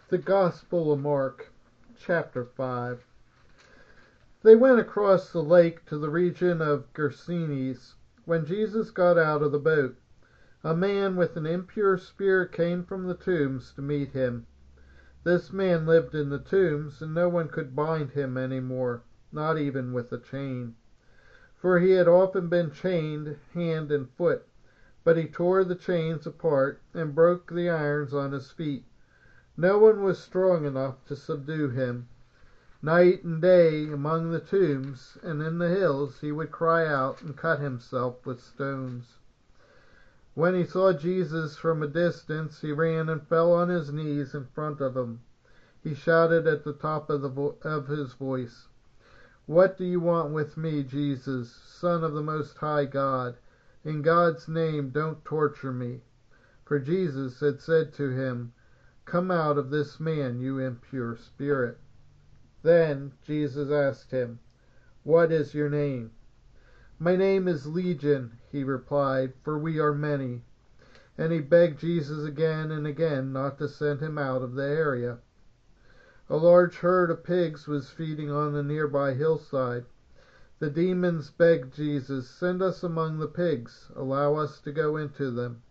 The Gospel of Mark, chapter 5. They went across the lake to the region of Gergesenes. When Jesus got out of the boat, a man with an impure spirit came from the tombs to meet him. This man lived in the tombs, and no one could bind him any more, not even with a chain. For he had often been chained hand and foot, but he tore the chains apart and broke the irons on his feet. No one was strong enough to subdue him. Night and day among the tombs and in the hills he would cry out and cut himself with stones. When he saw Jesus from a distance, he ran and fell on his knees in front of him. He shouted at the top of his voice, "What do you want with me, Jesus, Son of the Most High God? In God's name, don't torture me." For Jesus had said to him, "Come out of this man, you impure spirit." Then Jesus asked him, "What is your name?" "My name is Legion," he replied, "for we are many." And he begged Jesus again and again not to send him out of the area. A large herd of pigs was feeding on the nearby hillside. The demons begged Jesus, "Send us among the pigs. Allow us to go into them."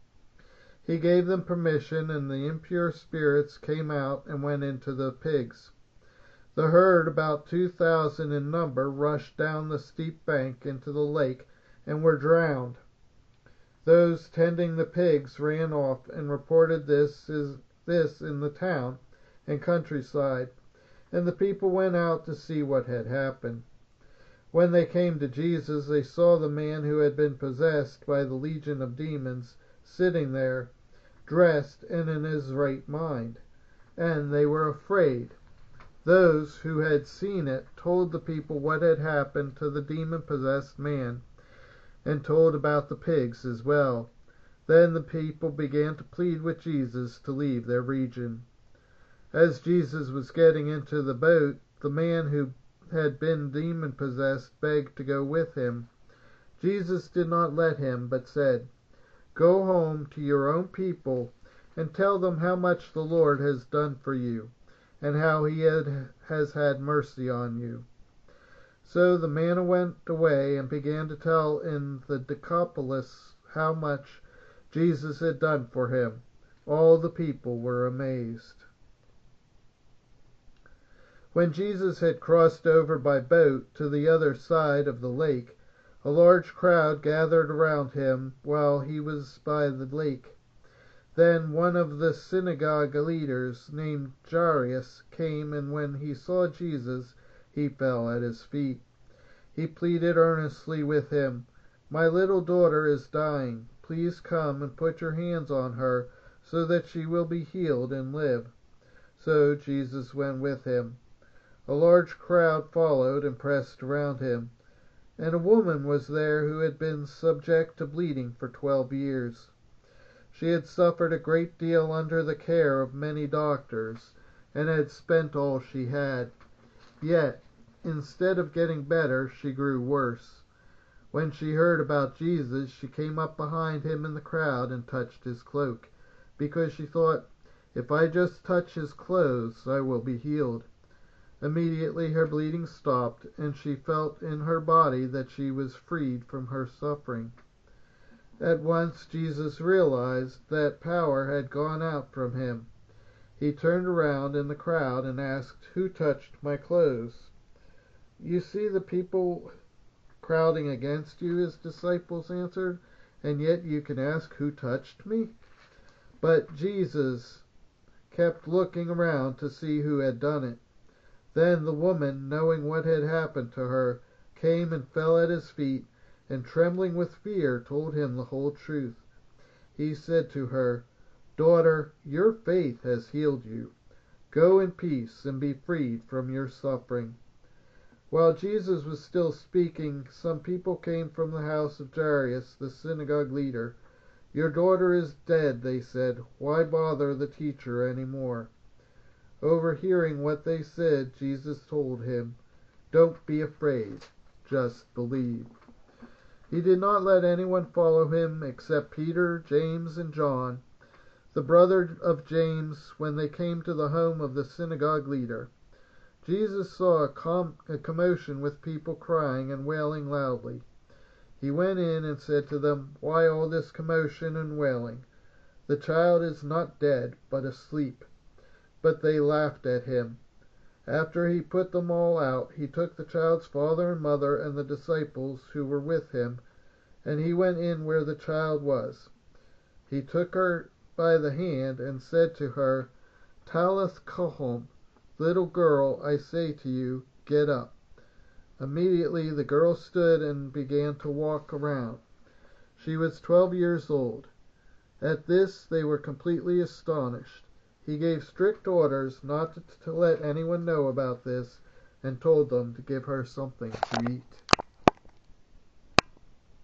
He gave them permission, and the impure spirits came out and went into the pigs. The herd, about 2,000 in number, rushed down the steep bank into the lake and were drowned. Those tending the pigs ran off and reported this in the town and countryside, and the people went out to see what had happened. When they came to Jesus, they saw the man who had been possessed by the legion of demons sitting there, dressed and in his right mind, and they were afraid. Those who had seen it told the people what had happened to the demon-possessed man, and told about the pigs as well. Then the people began to plead with Jesus to leave their region. As Jesus was getting into the boat, the man who had been demon-possessed begged to go with him. Jesus did not let him, but said, "Go home to your own people and tell them how much the Lord has done for you, and how he has had mercy on you." So the man went away and began to tell in the Decapolis how much Jesus had done for him. All the people were amazed. When Jesus had crossed over by boat to the other side of the lake, a large crowd gathered around him while he was by the lake. Then one of the synagogue leaders, named Jairus, came, and when he saw Jesus, he fell at his feet. He pleaded earnestly with him, "My little daughter is dying. Please come and put your hands on her, so that she will be healed and live." So Jesus went with him. A large crowd followed and pressed around him, and a woman was there who had been subject to bleeding for 12 years. She had suffered a great deal under the care of many doctors, and had spent all she had. Yet, instead of getting better, she grew worse. When she heard about Jesus, she came up behind him in the crowd and touched his cloak, because she thought, "If I just touch his clothes, I will be healed." Immediately her bleeding stopped, and she felt in her body that she was freed from her suffering. At once Jesus realized that power had gone out from him. He turned around in the crowd and asked, "Who touched my clothes?" "You see the people crowding against you," his disciples answered, "and yet you can ask, 'Who touched me?'" But Jesus kept looking around to see who had done it. Then the woman, knowing what had happened to her, came and fell at his feet, and trembling with fear told him the whole truth. He said to her, "Daughter, your faith has healed you. Go in peace and be freed from your suffering." While Jesus was still speaking, some people came from the house of Jairus, the synagogue leader. "Your daughter is dead," they said. "Why bother the teacher any more?" Overhearing what they said, Jesus told him, "Don't be afraid, just believe." He did not let anyone follow him except Peter, James, and John. the brother of James, when they came to the home of the synagogue leader. Jesus saw a commotion with people crying and wailing loudly. He went in and said to them, "Why all this commotion and wailing? The child is not dead, but asleep." But they laughed at him. After he put them all out, he took the child's father and mother and the disciples who were with him, and he went in where the child was. He took her by the hand and said to her, "Talitha koum," little girl, I say to you, get up. Immediately the girl stood and began to walk around. She was 12 years old. At this they were completely astonished. He gave strict orders not to let anyone know about this, and told them to give her something to eat.